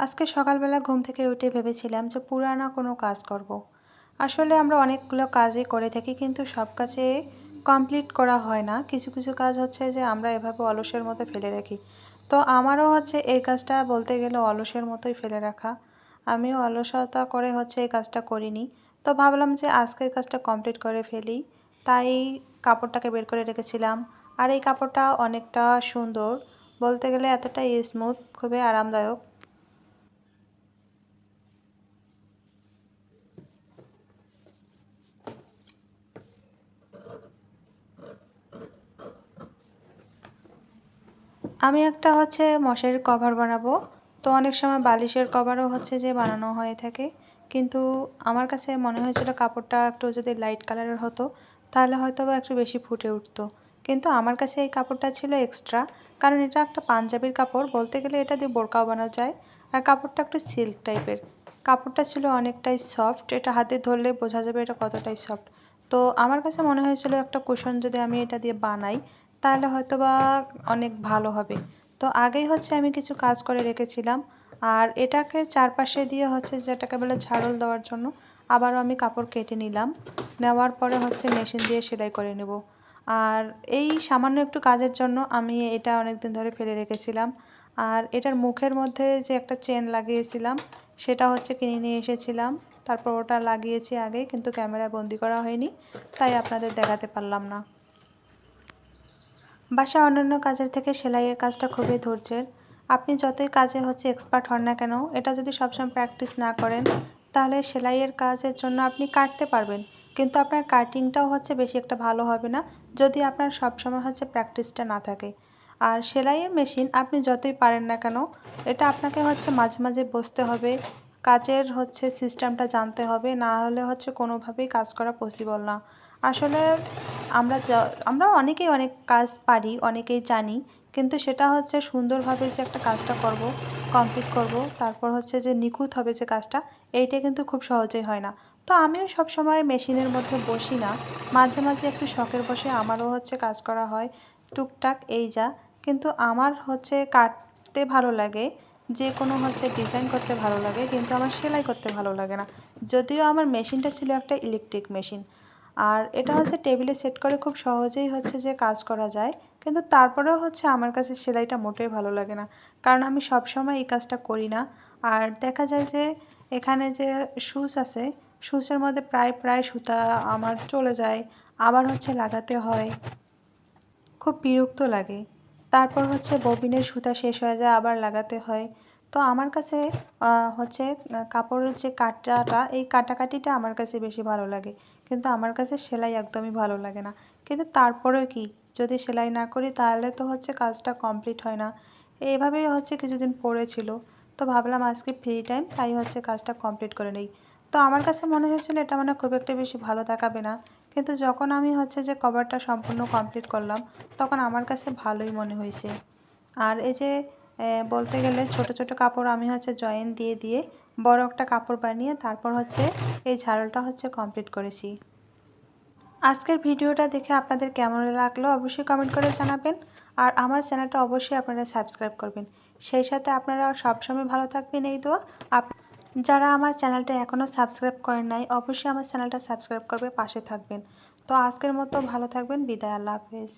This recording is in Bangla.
আজকে সকালবেলা ঘুম থেকে উঠে ভেবেছিলাম যে পুরানা কোনো কাজ করব। আসলে আমরা অনেকগুলো কাজই করে থাকি, কিন্তু সব কাজে কমপ্লিট করা হয় না। কিছু কিছু কাজ হচ্ছে যে আমরা এভাবে অলসের মতো ফেলে রাখি। তো আমারও হচ্ছে এই কাজটা বলতে গেলে অলসের মতোই ফেলে রাখা। আমিও অলসতা করে হচ্ছে এই কাজটা করিনি। তো ভাবলাম যে আজকে এই কাজটা কমপ্লিট করে ফেলি, তাই কাপড়টাকে বের করে রেখেছিলাম। আর এই কাপড়টা অনেকটা সুন্দর, বলতে গেলে এতটাই স্মুথ, খুবই আরামদায়ক। আমি একটা হচ্ছে মশারির কভার বানাবো। তো অনেক সময় বালিশের কভারও হচ্ছে যে বানানো হয়ে থাকে, কিন্তু আমার কাছে মনে হয়েছিল কাপড়টা একটু যদি লাইট কালারের হতো তাহলে হয়তো বা একটু বেশি ফুটে উঠতো। কিন্তু আমার কাছে এই কাপড়টা ছিল এক্সট্রা, কারণ এটা একটা পাঞ্জাবির কাপড়, বলতে গেলে এটা দিয়ে বোরকাও বানানো যায়। আর কাপড়টা একটু সিল্ক টাইপের। কাপড়টা ছিল অনেকটাই সফট, এটা হাতে ধরলে বোঝা যাবে এটা কতটাই সফট। তো আমার কাছে মনে হয়েছিল একটা কুশন যদি আমি এটা দিয়ে বানাই তাহলে হয়তোবা অনেক ভালো হবে। তো আগেই হচ্ছে আমি কিছু কাজ করে রেখেছিলাম। আর এটাকে চারপাশে দিয়ে হচ্ছে যেটাকে বলে ঝাড়ল দেওয়ার জন্য আবারও আমি কাপড় কেটে নিলাম। নেওয়ার পরে হচ্ছে মেশিন দিয়ে সেলাই করে নেব। আর এই সামান্য একটু কাজের জন্য আমি এটা অনেক দিন ধরে ফেলে রেখেছিলাম। আর এটার মুখের মধ্যে যে একটা চেন লাগিয়েছিলাম সেটা হচ্ছে কিনে নিয়ে এসেছিলাম। তারপর ওটা লাগিয়েছি আগেই, কিন্তু ক্যামেরায় বন্দি করা হয়নি, তাই আপনাদের দেখাতে পারলাম না। বাসায় অন্যান্য কাজের থেকে সেলাইয়ের কাজটা খুবই ধৈর্যের। আপনি যতই কাজে হচ্ছে এক্সপার্ট হন না কেন, এটা যদি সবসময় প্র্যাকটিস না করেন তাহলে সেলাইয়ের কাজের জন্য আপনি কাটতে পারবেন, কিন্তু আপনার কাটিংটাও হচ্ছে বেশি একটা ভালো হবে না যদি আপনার সবসময় হচ্ছে প্র্যাকটিসটা না থাকে। আর সেলাইয়ের মেশিন আপনি যতই পারেন না কেন, এটা আপনাকে হচ্ছে মাঝে মাঝে বসতে হবে, কাজের হচ্ছে সিস্টেমটা জানতে হবে, না হলে হচ্ছে কোনোভাবেই কাজ করা পসিবল না। আসলে আমরা অনেকেই অনেক কাজ পারি, অনেকেই জানি, কিন্তু সেটা হচ্ছে সুন্দরভাবে যে একটা কাজটা করব, কমপ্লিট করব, তারপর হচ্ছে যে নিখুঁত হবে যে কাজটা, এইটা কিন্তু খুব সহজেই হয় না। তো আমিও সবসময় মেশিনের মধ্যে বসি না, মাঝে মাঝে একটু শখের বসে আমারও হচ্ছে কাজ করা হয় টুকটাক, এই যা। কিন্তু আমার হচ্ছে কাটতে ভালো লাগে, যে কোনো হচ্ছে ডিজাইন করতে ভালো লাগে, কিন্তু আমার সেলাই করতে ভালো লাগে না। যদিও আমার মেশিনটা ছিল একটা ইলেকট্রিক মেশিন, আর এটা হচ্ছে টেবিলে সেট করে খুব সহজেই হচ্ছে যে কাজ করা যায়, কিন্তু তারপরেও হচ্ছে আমার কাছে সেলাইটা মোটেই ভালো লাগে না, কারণ আমি সব সময় এই কাজটা করি না। আর দেখা যায় যে এখানে যে সুচ আছে, সুচের মধ্যে প্রায় প্রায় সুতা আমার চলে যায়, আবার হচ্ছে লাগাতে হয়, খুব বিরক্ত লাগে। তারপর হচ্ছে ববিনের সুতা শেষ হয়ে যায়, আবার লাগাতে হয়। তো আমার কাছে হচ্ছে কাপড়ের যে কাটাটা, এই কাটাকাটিটা আমার কাছে বেশি ভালো লাগে, কিন্তু আমার কাছে সেলাই একদমই ভালো লাগে না। কিন্তু তারপরেও কি, যদি সেলাই না করি তাহলে তো হচ্ছে কাজটা কমপ্লিট হয় না। এইভাবেই হচ্ছে কিছুদিন পড়েছিল। তো ভাবলাম আজকে ফ্রি টাইম, তাই হচ্ছে কাজটা কমপ্লিট করে নেই। তো আমার কাছে মনে হয়েছিল এটা মানে খুব একটা বেশি ভালো দেখাবে না, কিন্তু যখন আমি হচ্ছে যে কভারটা সম্পূর্ণ কমপ্লিট করলাম তখন আমার কাছে ভালোই মনে হয়েছে। আর এই যে বলতে গেলে ছোট ছোট কাপড় আমি হচ্ছে জয়েন দিয়ে দিয়ে বড় একটা কাপড় বানিয়ে তারপর হচ্ছে এই ঝাড়লটা হচ্ছে কমপ্লিট করেছি। আজকের ভিডিওটা দেখে আপনাদের কেমন লাগলো অবশ্যই কমেন্ট করে জানাবেন। আর আমার চ্যানেলটা অবশ্যই আপনারা সাবস্ক্রাইব করবেন। সেই সাথে আপনারা সবসময় ভালো থাকবেন, এই দোয়া। যারা আমার চ্যানেলটা এখনও সাবস্ক্রাইব করেন নাই অবশ্যই আমার চ্যানেলটা সাবস্ক্রাইব করবে, পাশে থাকবেন। তো আজকের মতো ভালো থাকবেন, বিদায়, আল্লাহ হাফেজ।